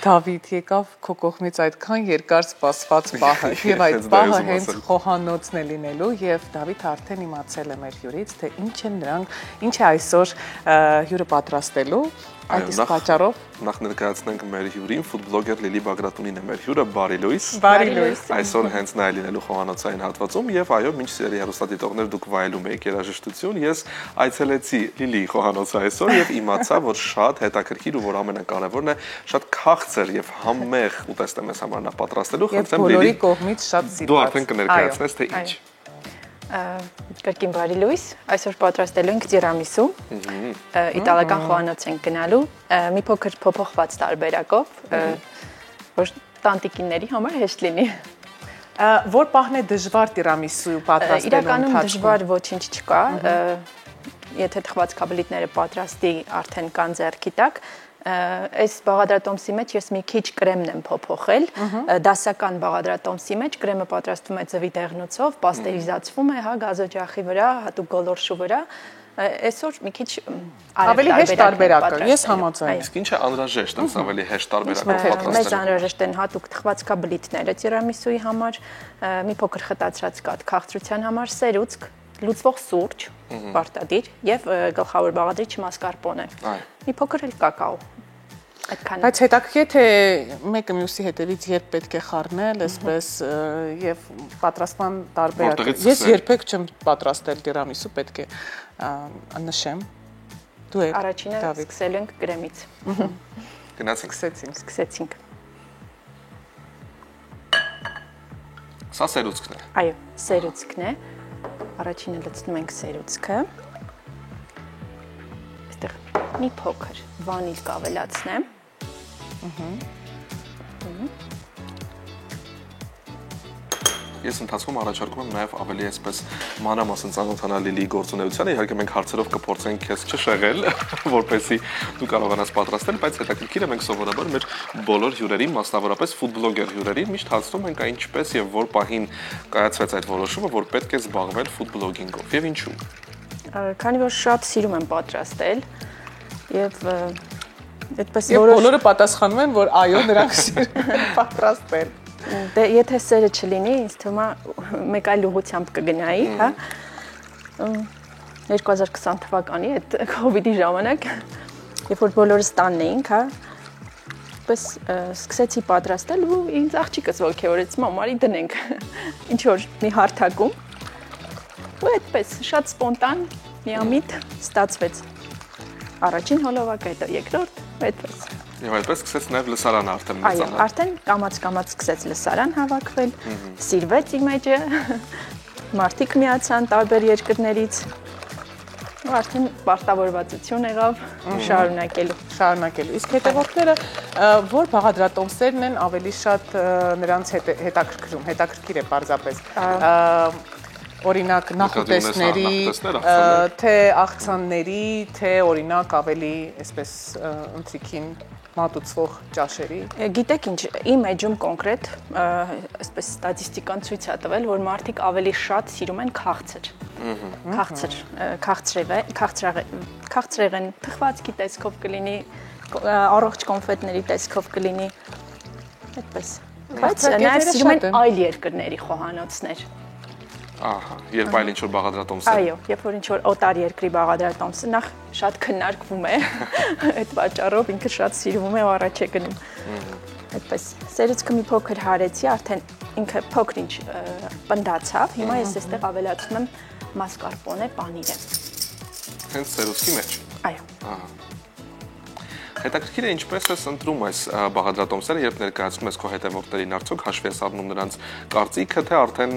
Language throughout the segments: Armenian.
Դավիթ եկավ քո կողմից այդքան երկար սպասված պահը եւ այդ պահը հենց խոհանոցն է լինելու եւ Դավիթը արդեն իմացել է մեր հյուրից թե ինչ է այսօր հյուրը պատրաստելու այդ իսկ պատճառով նախ ներկայացնենք մեր հյուրին ֆուդբլոգեր Լիլի Բագրատունին է մեր հյուրը բարի լույս այսօր հենց նա է լինելու խոհանոցային հատվածում եւ այո մինչ սերի հեռուստադիտողներ դուք վայելում եք երաժշտություն ես այցելեցի Լիլի խոհանոցը այսօր եւ իմացա որ շատ հետաքրքիր ու որ ամենակարևորն է շատ քաղցր եւ համեղ ուտեստ եմ համար նա պատրաստելու խնդրեմ Լիլի բոլորի կողմից շատ սիրված դու արդեն կներկայացնես թե ինչ Կրկին բարի լույս, այսօր պատրաստելու ենք տիրամիսու, իտալական խոհանոց ենք գնալու, մի փոքր փոփոխված տարբերակով, որ տանտիկինների համար հեշտ լինի։ Որ պահն է դժվար տիրամիսու պատրաստելու ընթացքում։ Իրականում դժվար ոչինչ չկա, եթե թխված կաբլիտները պատրաստի արդեն կան ձեռքի տակ, այս բաղադրատոմսի մեջ ես մի քիչ կրեմն եմ փոփոխել, դասական բաղադրատոմսի մեջ կրեմը պատրաստվում է ձվի դեղնուցով, պաստերիզացվում է, հա, գազօջախի վրա, հատուկ գոլորշու վրա, այսօր մի քիչ ավելի հեշտ տարբերակ է, ես համաձայն եմ։ Իսկ ինչ է անհրաժեշտ այս ավելի հեշտ տարբերակով պատրաստել։ Մեզ անհրաժեշտ են հատուկ թխված կաբլիտները տիրամիսուի համար, մի փոքր խտացրած կաթ քաղցրության համար, սերուցք, լուծվող սուրճ, պարտադիր եւ գլխավոր բաղադրիչ մասկարպոնե։ Մի փոքր էլ կակաո։ Այդքանը։ Բայց հետաքրքիր թե մեկը մյուսի հետևից երբ պետք է խառնել, այսպես եւ պատրաստման տարբերակը։ Ես երբեք չեմ պատրաստել տիրամիսու, պետք է նշեմ։ Դու եք Առաջինը սկսել ենք կրեմից։ Գնացինք, սկսեցինք։ Սա սերուցքն է։ Այո, սերուցքն է։ Առաջինը լցնում ենք սերուցքը, այստեղ մի փոքր վանիլ կավելացնեմ, Ես ընթացքում առաջարկում եմ նաև ավելի այսպես մանրամասն ծանոթանալ Լիլիի գործունեությանը, իհարկե մենք հարցերով կփորձենք քեզ չշեղել, որպեսզի դու կարողանաս պատրաստել, բայց հետաքրքիր է մենք սովորաբար մեր բոլոր հյուրերին, մասնավորապես ֆուդբլոգեր հյուրերին միշտ հարցնում ենք ինչպես եւ որ պահին կայացվեց այդ որոշումը, որ պետք է զբաղվել ֆուդբլոգինգով եւ ինչու։ Քանի որ շատ սիրում եմ պատրաստել եւ այդպես բոլորը պատասխանում են, որ այո, նրանք սիրում են պատրաստել։ Դե եթե սերը չլինի, ինձ թվում է մեկ այլ ուղղությամբ կգնայի, հա։ 2020 թվականի այդ COVID-ի ժամանակ, երբ որ բոլորս տանն էինք, հա, պես սկսեցի պատրաստել ու ինձ աղջիկս ոգևորեց, մամարի դնենք ինչ որ մի հարթակում։ Ու այդպես շատ սպոնտան, միամիտ ստացվեց։ Առաջին հոլովակը, հետո երկրորդ, այդպես։ Եվ այդպես սկսեց նաև լսարանը արդեն մեծանալ։ Այո, արդեն կամաց սկսեց լսարան հավաքվել, սիրվեց իմիջը, մարդիկ միացան տարբեր երկրներից, ու արդեն պարտավորվածություն եղավ շարունակելու։ Իսկ հետևորդները որ բաղադրատոմսերն են ավելի շատ նրանց հետաքրքրում, հետաքրքիր է պարզապես։ Օրինակ նախուտեսների, թե աղցանների, թե օրինակ ավելի այսպես ընթրիքին մատուցվող ճաշերի։ Գիտեք ինչ, իմ էջում կոնկրետ այսպես ստատիստիկան ցույց է տվել, որ մարդիկ ավելի շատ սիրում են քաղցրեղեն, թխվածքի տեսքով կլինի, առողջ կոնֆետների տեսքով կլինի, այդպես։ Բայց նաև սիրում են այլ երկրների խոհանոցներ։ Ահա, երբ այլ ինչ-որ բաղադրատոմսեր։ Այո, երբ որ ինչ-որ օտար երկրի բաղադրատոմսը նախ շատ քննարկվում է, այդ պատճառով ինքը շատ սիրվում է ու առաջ է գնում։ Այդպես, սերուցքը մի փոքր հարեցի, արդեն ինքը փոքր-ինչ պնդացավ, հիմա ես այստեղ ավելացնում եմ մասկարպոնե պանիրը։ Հենց սերուցքի մեջ։ Այո։ Ահա։ Հետաքրքիր է ինչպես ես ընտրում այս բաղադրատոմսերը, երբ ներկայացնում ես քո հետևորդներին, արդյոք հաշվի ես առնում նրանց կարծիքը, թե արդեն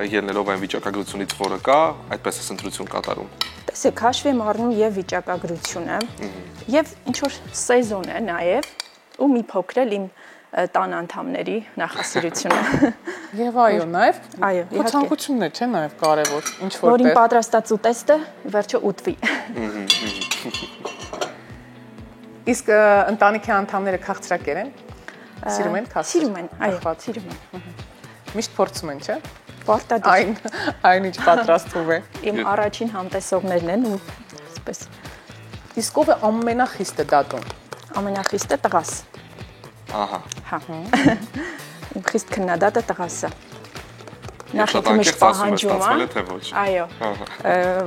ելնելով այն վիճակագրությունից, որը կա, այդպես ես ընտրություն կատարում։ Տեսեք, հաշվի եմ առնում եւ վիճակագրությունը, եւ ինչ որ սեզոն է նաեւ, ու մի փոքր էլ իմ տան անդամների նախասիրությունը։ Եվ այո, նաեւ այո, ցանկությունն է, չէ՞, նաեւ կարեւոր, ինչ որտեղ։ Որին պատրաստած ուտեստը վերջը ուտվի։ Իսկ ընտանիքի անդամները քաղցրակեր են։ Սիրում են քաղցր։ Սիրում են, այո, սիրում են։ Միշտ փորձում են, չէ՞։ Պարտադիր։ Այն ինչ պատրաստվում է։ Իմ առաջին համտեսողներն են ու այսպես։ Իսկ ով է ամենախիստը դատում։ Ամենախիստը տղաս։ Ահա։ Հա։ Խիստ քննադատը տղասը։ Նախ միշտ պահանջում է, թե ոչ։ Այո։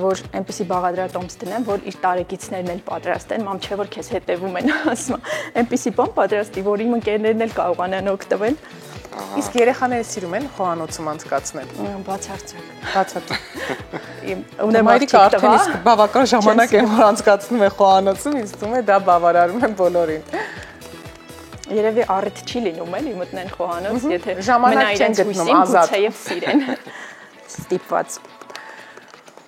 Որ այնպեսի բաղադրատոմս դնեմ, որ իր տարեկիցներն էլ պատրաստեն, մամ չէ որ քեզ հետևում են, ասում։ Այնպեսի բան պատրաստի, որ իմ ընկերներն էլ կարողանան օգտվել։ Իսկ երեխաները սիրում են խոհանոցում անցկացնել։ Բացարձակ։ Ունեմ մայրիկը արդեն իսկ բավական ժամանակ եմ որ անցկացնում է խոհանոցում, ինձ թվում է դա բավարարում է բոլորին։ Երևի առիթ չի լինում էլի մտնեն խոհանոց, եթե ժամանակ չեն գտնում ազատ եւ սիրեն ստիպված։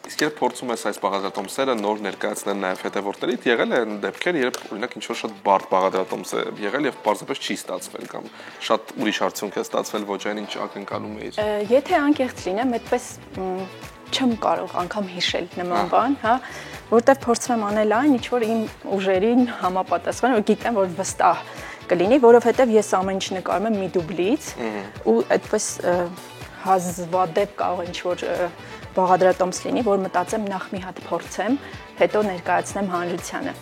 Իսկ երբ փորձում ես այս բաղադրատոմսերը նոր ներկայացնել նաև հետևորդներից, եղել են դեպքեր, երբ օրինակ ինչ-որ շատ բարդ բաղադրատոմս է եղել եւ պարզապես չի ստացվել կամ շատ ուրիշ արդյունք է ստացվել ոչ այն ինչ ակնկալում էիր։ Եթե անկեղծ լինեմ, այդպես չեմ կարող անգամ հիշել նման բան, հա, որտեվ փորձում եմ անել այն, ինչ որ իմ ուժերին համապատասխան, որ գիտեմ, որ վստահ կլինի, որովհետև ես ամեն ինչ նկարում եմ մի դուբլից ու այդպես հազվադեպ կարող է ինչ-որ բաղադրատոմս լինի, որ մտածեմ նախ մի հատ փորձեմ, հետո ներկայացնեմ հանրությանը։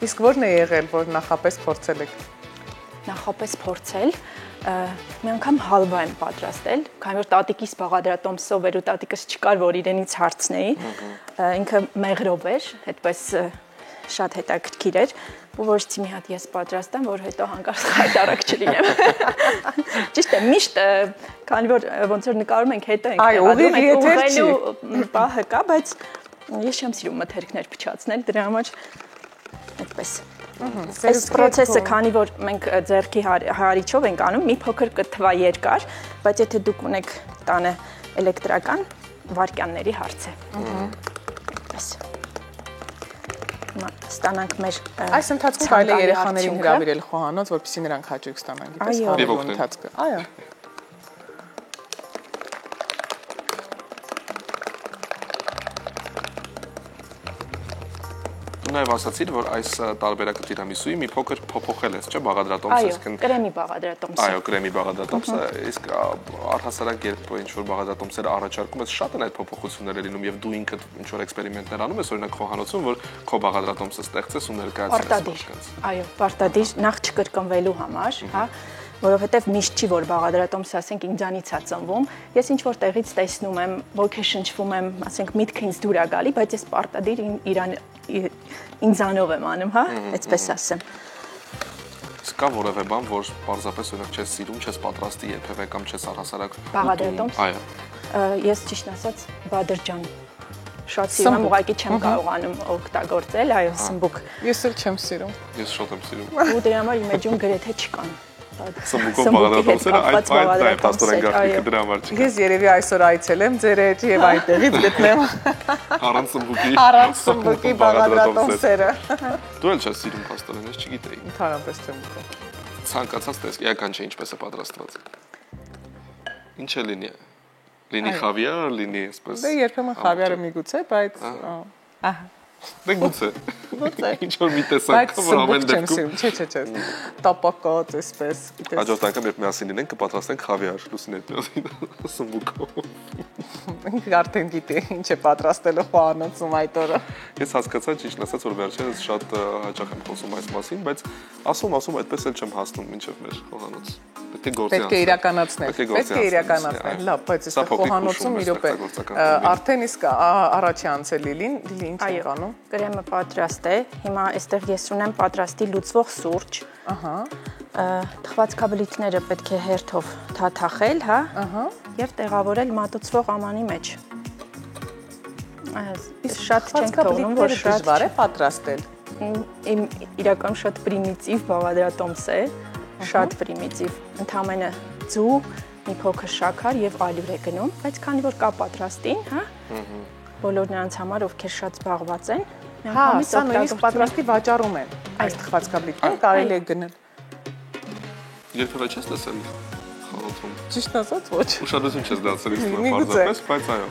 Իսկ ո՞րն է եղել, որ նախապես փորձել եք։ Նախապես փորձել, մի անգամ հալվա եմ պատրաստել, քանի որ տատիկիս բաղադրատոմսով էր ու տատիկս չկար, որ իրենից հարցնեի, ինքը մեղրով էր, այդպես շատ հետաքրքիր էր, ու որից մի հատ ես պատրաստեմ, որ հետո հանկարծ խայտարակ չլինեմ։ Ճիշտ է, միշտ, քանի որ ոնց որ նկարում ենք, հետո ենք տեղադրում, ուղղելու պահը կա, բայց ես չեմ սիրում մթերքներ փչացնել, դրա համար այդպես։ Այս process-ը, քանի որ մենք ձեռքի հարիչով ենք անում, մի փոքր կթվա երկար, բայց եթե դուք ունեք տանը էլեկտրական, վայրկյանների հարց է։ Այդպես։ Ստանանք մեր այս ընթացքում կարելի է երեխաներին հրավիրել խոհանոց, որպեսզի նրանք հաճույք ստանան, գիտես, հավելու ընթացքը։ Այո։ Դու նաև ասացիր, որ այս տարբերակը տիրամիսուի մի փոքր փոփոխել ես, չէ՞, բաղադրատոմսը, այսինքն կրեմի բաղադրատոմսը։ Այո, կրեմի բաղադրատոմսը, իսկ առհասարակ երբ ինչ-որ բաղադրատոմսերը առաջարկում ես, շատ են այդ փոփոխությունները լինում եւ դու ինքդ ինչ-որ էքսպերիմենտներ անում ես, օրինակ խոհանոցում, որ քո բաղադրատոմսը ստեղծես ու ներկայացնես մարդկանց։ Այո, պարտադիր նախ չկրկնվելու համար, հա, որովհետև միշտ չի որ բաղադրատոմս, ասենք ինձանից է ծնվում, ես ինչ որ տեղից տեսնում եմ, ոգեշնչվում եմ, ասենք միտքը ինձ դուր է գալի, բայց ես պարտադիր ինձանով եմ անում, հա, այդպես ասեմ։ Իսկ կա որևէ բան, որ պարզապես օրինակ չես սիրում, չես պատրաստի երբևէ կամ չես առհասարակ բաղադրատոմս։ Այո։ Ես ճիշտ ասած բադրջան շատ սիրում եմ, ուղղակի չեմ կարողանում օգտագործել, այո, սմբուկ։ Ես էլ չեմ սիրում։ Ես շատ եմ սիրում։ Ու դրա համար իմ էջում գրեթե չկան։ Սմբուկով բաղադրատոմսերը այդ պաստորեն գաղտնիքը դրա համար չկա։ Ես երևի այսօր այցելեմ ձեր էջ եւ այդտեղից գտնեմ առանց սմբուկի բաղադրատոմսերը։ Դու էլ չես սիրում պաստորեն, ես չգիտեի։ Ընդհանրապես չեմ ուզում։ Ցանկացած տեսք, էական չէ ինչպես է պատրաստված։ Ինչ է լինի։ Լինի խավիար, լինի այսպես։ Դե երբեմն խավիարը միգուցե, բայց ահա Դե գուցե։ Ինչ որ մի տեսակ, որ ամեն դեպքում չէ, տապակած այսպես, գիտես։ Հաջորդ անգամ երբ միասին լինենք կպատրաստենք խավիար, լուսին հետ միասին սմբուկով։ Ինքը արդեն գիտի ինչ է պատրաստելու խոհանոցում այդ օրը։ Ես հասկացա ճիշտ ասած, որ վերջերս շատ հաճախ եմ խոսում այս մասին, բայց ասում այդպես էլ չեմ հասնում մինչև մեր խոհանոց։ Պետք է իրականացնել, լավ, բայց այս խոհանոցում մի րոպե արդեն իսկ առաջի անցել Լիլին, ինչ եք անում։ Կրեմը պատրաստ է, հիմա այստեղ ես ունեմ պատրաստի լուծվող սուրճ, թխվածքաբլիթները պետք է հերթով թաթախել, հա, և տեղավորել մատուցվող ամանի մեջ։ Շատ չենք թողնում, որ շատ դժվար է պատրաստել։ Իմ իրականում շատ պրիմիտիվ բաղադրատոմս է, շատ պրիմիտիվ, ընդամենը ձու, մի փոքր շաքար և ալյուր է գնում, բայց քանի որ կա պատրաստին, հա, բոլոր նրանց համար, ովքեր շատ զբաղված են, հա, սա նույնիսկ պատրաստի վաճառում են, այս թխվածքաբլիթները կարելի է գնել։ Երբևէ չես լսել խաղացում։ Ճիշտ ասած ոչ։ Ուշադրություն չես դարձել ինձ պարզապես, բայց այո։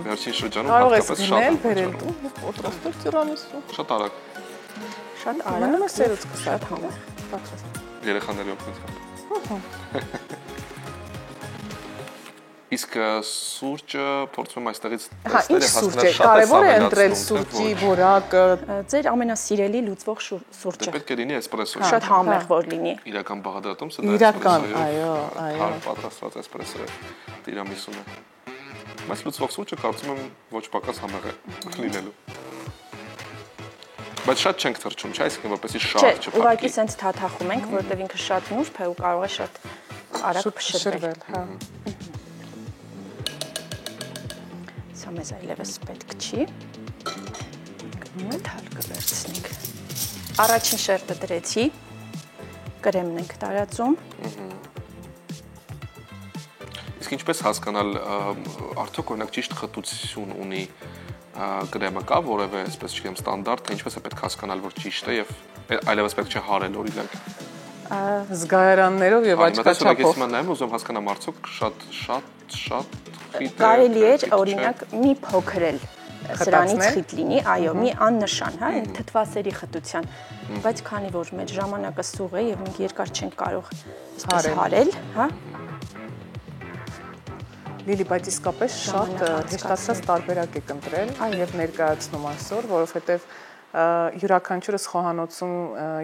Վերջին շրջանում հատկապես շատ եմ բերել դու և պատրաստել տիրանիսու։ Շատ արագ։ Շատ արագ։ Մնում է սերուցք շատ համեղ պատրաստ։ Երեխաների օգնությամբ։ Իսկ սուրճը փորձում եմ այստեղից տեսնել հասկանալ կարևոր է ընտրել սուրճի որակը ձեր ամենասիրելի լուծվող սուրճը պետք է լինի էսպրեսո շատ համեղ որ լինի իրական բաղադրատում սա իրական այո պատրաստված էսպրեսո տիրամիսուն է բայց լուծվող սուրճը կարծում եմ ոչ պակաս համեղ է լինելու բայց շատ չենք թրջում, չէ՞, այսինքն որպեսզի շատ չփակի։ Չէ, ուղղակի սենց թաթախում ենք, որտեղ ինքը շատ նուրբ է ու կարող է շատ արագ փշրվել, հա։ Սա մեզ այլևս պետք չի։ Մետալ կվերցնենք։ Առաջին շերտը դրեցի, կրեմն ենք տարածում։ Իսկ ինչպես հասկանալ, արդյոք օրինակ ճիշտ խտություն ունի կրեմը կա որևէ, այսպես չգիտեմ, ստանդարտ, թե ինչպես է պետք հասկանալ, որ ճիշտ է եւ այլևս պետք չէ հարել օրինակ։ Զգայարաններով եւ աչքաչափով։ Ես նայում ուզում հասկանամ արդյոք շատ խիտ կարելի է օրինակ մի փոքր էլ սրանից խիտ լինի, այո, մի աննշան, հա, թթվասերի խտության, բայց քանի որ մեր ժամանակը սուղ է եւ մենք երկար չենք կարող այսպես հարել, հա։ Լիլի, բայց իսկապես շատ հեշտացած տարբերակ եք ընտրել եւ ներկայացնում այսօր, որովհետեւ յուրաքանչյուրս խոհանոցում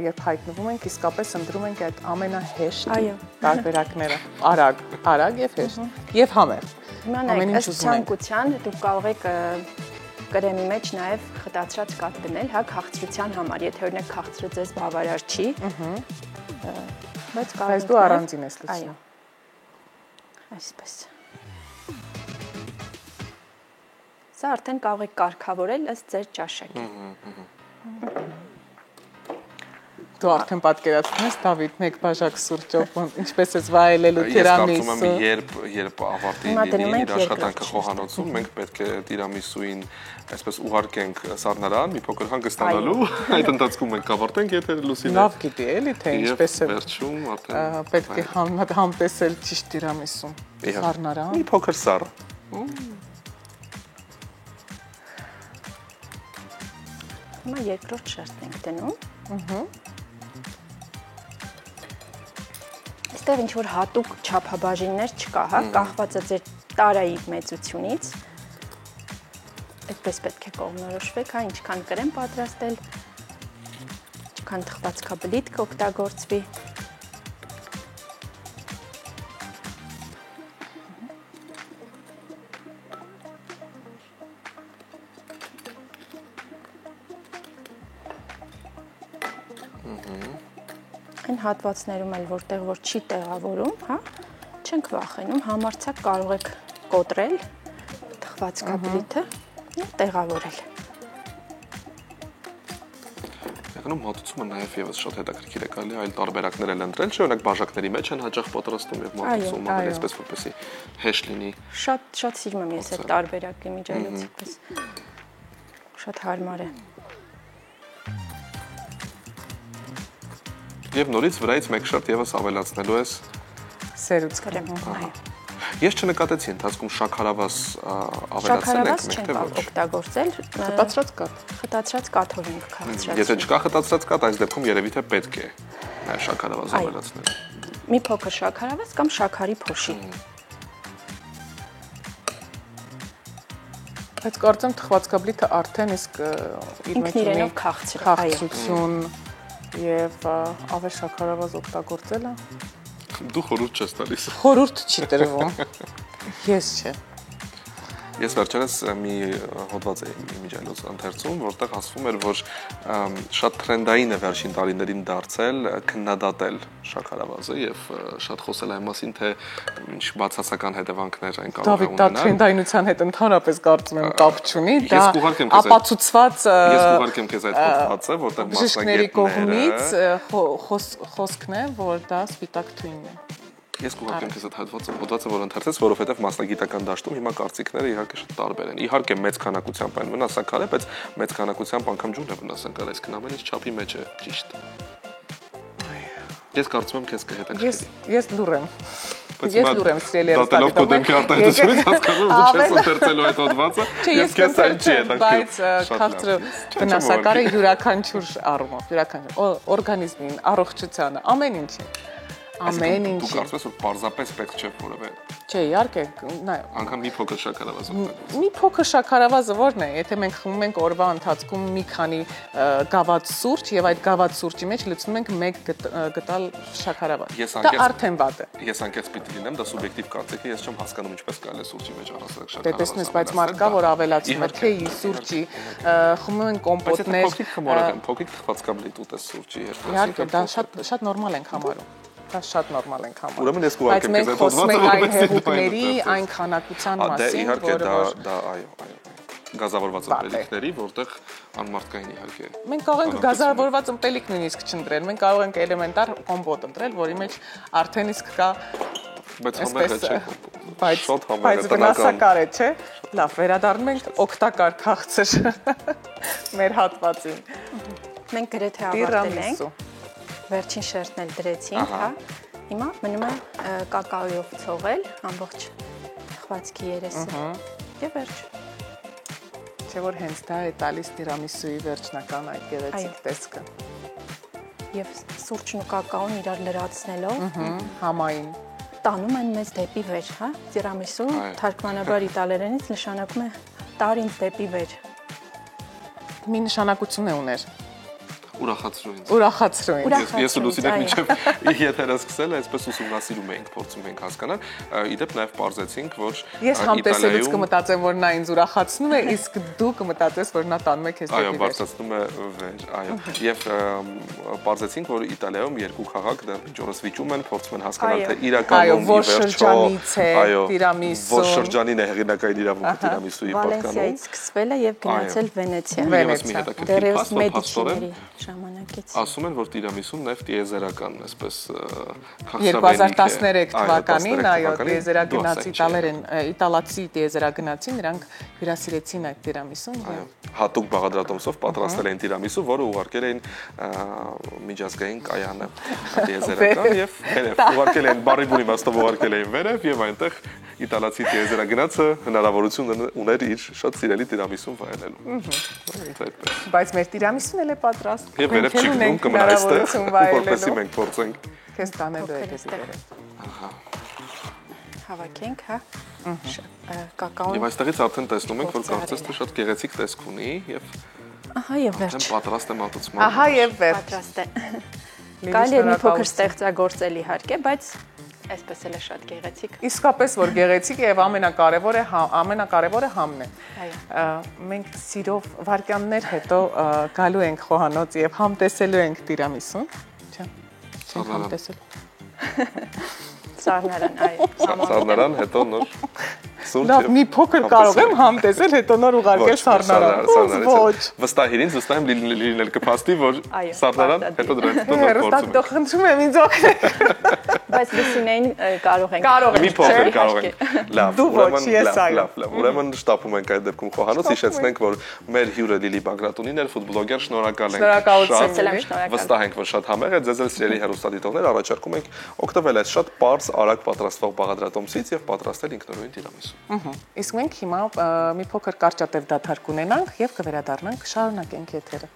երբ հայտնվում ենք, իսկապես ընտրում ենք այդ ամենահեշտ տարբերակները, արագ եւ հեշտ եւ համեղ։ Հիմա նայեք, ըստ ցանկության դուք կարող եք կրեմի մեջ նաեւ խտացրած կաթ դնել, հա, քաղցրության համար, եթե օրինակ քաղցրը ձեզ բավարար չի, բայց կարող եք դու առանձին ես լցնում։ Այո։ Այսպես։ Սա արդեն կարող եք կարգավորել ըստ ձեր ճաշակի։ Դու արդեն պատկերացնում ես Դավիթ մեկ բաժակ սուրճով, ինչպես ես վայելելու տիրամիսու։ Ես կարծում եմ, երբ ավարտի լինի իր աշխատանքը խոհանոցում, մենք պետք է տիրամիսուին այսպես ուղարկենք սառնարան, մի փոքր հանգստանալու, այդ ընթացքում մենք ավարտենք, եթե լուսին է։ Լավ գիտի էլի, թե ինչպես է վերջում արդեն պետք է համտեսել ճիշտ տիրամիսու սառնարան։ Մի փոքր սառը։ Հիմա երկրորդ շերտն ենք դնում։ Այստեղ ինչ-որ հատուկ չափաբաժիններ չկա, հա, կախված է ձեր տարայի մեծությունից։ Այդպես պետք է կողմնորոշվեք, հա, ինչքան կրեմ պատրաստել, ինչքան թխվածքաբլիթ կօգտագործվի։ Այն հատվածներում էլ որտեղ որ չի տեղավորում, հա, չենք վախենում, համարձակ կարող եք կոտրել թխվածքաբլիթը եւ տեղավորել։ Եղնում մատուցումը նաեւ եւս շատ հետաքրքիր է գալի, այլ տարբերակներ էլ ընտրել, չէ՞ օրինակ բաժակների մեջ են հաճախ պատրաստում եւ մատուցում ավելի այսպես որպեսզի հեշտ լինի։ Շատ սիրում եմ ես այդ տարբերակի միջելուց, այսպես շատ հարմար է։ Եվ նորից վրայից մեկ շերտ եւս ավելացնելու ես սերուցք կրեմ, այո։ Ես չնկատեցի ընթացքում շաքարավազ ավելացնել եք մեկ թե ոչ։ Օգտագործել խտացրած կաթ։ Խտացրած կաթով ենք քաղցրած։ Եթե չկա խտացրած կաթ, այս դեպքում երևի թե պետք է նաեւ շաքարավազ ավելացնել։ Մի փոքր շաքարավազ կամ շաքարի փոշի։ Բայց կարծեմ թխվածքաբլիթը արդեն իսկ իր մեջ ունի քաղցրություն եւ ավել շաքարավազ օգտագործելը դու խորհուրդ չես տալիս։ Խորհուրդ չի տրվում։ Ես չէ։ Ես վերջերս մի հոդված էի միջայլոց ընթերցում, որտեղ ասվում էր, որ շատ տրենդային է վերջին տարիներին դարձել քննադատել շաքարավազը եւ շատ խոսել այն մասին, թե ինչ բացասական հետևանքներ են կարող ունենալ։ Դավիթ, դա տրենդայնության հետ ընդհանրապես կարծում եմ կապ չունի, դա ապացուցված Ես կուղարկեմ քեզ այդ հոդվածը, որտեղ մասնագետների կողմից խոսքն է, որ դա սպիտակ թույն է։ Ես կուղարկեմ քեզ այդ հոդվածը, որ ընթերցես, որովհետև մասնագիտական դաշտում հիմա կարծիքները իհարկե շատ տարբեր են։ Իհարկե մեծ քանակությամբ են վնասակար է, բայց մեծ քանակությամբ անգամ ջուրն է վնասակար, այսինքն ամեն ինչ չափի մեջ է, ճիշտ։ Ես կարծում եմ քեզ կհետաքրքրի։ Ես լուր եմ։ Ես լուր եմ սիրելի դատելով քո դեմքի արտահայտությունից հասկանում եմ, որ չես ընթերցելու այդ հոդվածը, եւ քեզ այն չի հետաքրքրում։ Բայց քաղցրը վնասակար է յուրաքանչյուր առումով, յուրաքանչյուր օրգանիզմին, առողջությանը, ամեն ինչին։ Ամեն Դու ինչի։ կարծես որ պարզապես պետք չէ որևէ։ Չէ, իհարկե, նայ, Անգամ մի փոքր շաքարավազ օգտագործել։ մի փոքր շաքարավազը ո՞րն է, եթե մենք խմում ենք օրվա ընթացքում մի քանի գավաթ սուրճ եւ այդ գավաթ սուրճի մեջ լցնում ենք 1 գտալ շաքարավազ։ Դա արդեն վատ է։ Ես անկեղծ պիտի լինեմ, դա սուբյեկտիվ կարծիք է, ես չեմ հասկանում ինչպես կարելի է սուրճի մեջ առասարակ շաքարավազ։ Դե տեսնես, բայց մարդ կա, որ ավելացնում է թեյի, սուրճի, խմում են կոմպոտներ։ Փոքրիկ թխվածքաբլիթ ուտես սուրճի հետ։ Իհարկե, դա շատ նորմալ ենք համարում։ Դա շատ նորմալ ենք համարում։ Ուրեմն ես կուղարկեմ քեզ այդ հոդվածը, այն հեղուկների, այն քանակության մասին, իհարկե դա այո, գազավորված ըմպելիքների, որտեղ անմարդկային իհարկե։ Մենք կարող ենք գազավորված ըմպելիք նույնիսկ չընտրել, մենք կարող ենք էլեմենտար կոմպոտ ընտրել, որի մեջ արդեն իսկ կա բայց համեղը չէ։ Բայց վնասակար է, չէ։ Լավ, վերադառնում ենք օգտակար քաղցր մեր հատվածին։ Մենք գրեթե ավարտել ենք։ Վերջին շերտն էլ դրեցինք, հա։ Հիմա մնում է կակաոյով ցողել ամբողջ թխվածքի երեսը։ Եվ վերջ։ Չէ՞ որ հենց դա է տալիս տիրամիսուի վերջնական այդ գեղեցիկ տեսքը։ Եվ սուրճն ու կակաոն իրար լրացնելով համային տանում են մեզ դեպի վեր, հա։ Տիրամիսու թարգմանաբար իտալերենից նշանակում է տար ինձ դեպի վեր։ Մի նշանակություն է ուներ։ Ուրախացրու ինձ։ Ուրախացրու ինձ։ Ես ու Լուսինեն մինչև եթերը սկսել, այսպես ուսումնասիրում ենք, փորձում ենք հասկանալ։ Իդեպ նաև պարզեցինք, որ ես համտեսելուց կմտածեմ, որ նա ինձ ուրախացնում է, իսկ դու կմտածես, որ նա տանում է քեզ դեպի վեր։ Այո, բարձրացնում է վեր, այո։ Եվ պարզեցինք, որ Իտալիայում երկու քաղաք դեռ մինչ օրս վիճում են, փորձում են հասկանալ, թե իրականում ի վերջո տիրամիսու, որ շրջանին է հեղինակային իրավունքը տիրամիսուի պատկանում։ Վալենսիայից սկսվել է եւ գնացել Վենեցիա։ Դեռևս մեդիչիների ժամանակից։ Ասում են, որ տիրամիսուն նաև տիեզերական, այսպես 2013 թվականին, այո, տիեզերագնացի իտալացի տիեզերագնացի, նրանք հյուրասիրեցին այդ տիրամիսուն։ Հատուկ բաղադրատոմսով պատրաստել էին տիրամիսու, որը ուղարկել էին միջազգային կայանը տիեզերական եւ վերև ուղարկել էին բարիբուն իմաստով ուղարկել էին վերև եւ այնտեղ իտալացի տիեզերագնացը հնարավորություն ուներ իր շատ սիրելի տիրամիսուն վայելելու։ Բայց մեր տիրամիսուն էլ է պատրաստ։ Եվ վերև չի գնում կմնա այստեղ, որպեսզի մենք փորձենք։ Քեզ տանելու է դեպի վերև։ Ահա։ Հավաքենք, հա։ Կակաոն։ Եվ այստեղից արդեն տեսնում ենք, որ կարծես թե շատ գեղեցիկ տեսք ունի եւ ահա եւ վերջ։ Պատրաստ է մատուցման։ Ահա եւ վերջ։ Պատրաստ է։ Կարելի է մի փոքր ստեղծագործել իհարկե, բայց այսպես էլ է շատ գեղեցիկ։ Իսկապես որ գեղեցիկ է եւ ամենակարևորը համն է։ Այո։ Մենք սիրով վարքյաններ հետո գալու ենք խոհանոց եւ համտեսելու ենք տիրամիսուն, չէ՞։ Չենք համտեսելու։ Սառնարան, այո։ Սառնարան, հետո նոր սուրճ։ Լավ, մի փոքր կարող եմ համտեսել, հետո նոր ուղարկել սառնարան։ Ոչ։ Վստահ եմ լինել կփաստի, որ սառնարան, հետո դրանից հետո նոր փորձում։ Դու խնդրում եմ ինձ օգնել։ Բայց Լուսինեին կարող ենք։ Մի փոքր կարող ենք։ Լավ, Դու ոչ, ես այո։ լավ։ Ուրեմն շտապում ենք այդ դեպքում խոհանոց, հիշեցնենք, որ մեր հյուրը Լիլի Բագրատունին էր, ֆուտբոլոգեր, շնորհակալ ենք։ Շնորհակալություն։ Վստահ ենք, որ շատ համեղ է, ձեզ էլ սիրելի հեռուստադիտողներ, առաջարկում ենք օգտվել այս շատ պարզ, արագ պատրաստվող բաղադրատոմսից եւ պատրաստել ինքնուրույն տիրամիսու։ Իսկ մենք հիմա մի փոքր կարճատև դադար կունենանք եւ կվերադառնանք, շարունակենք եթերը։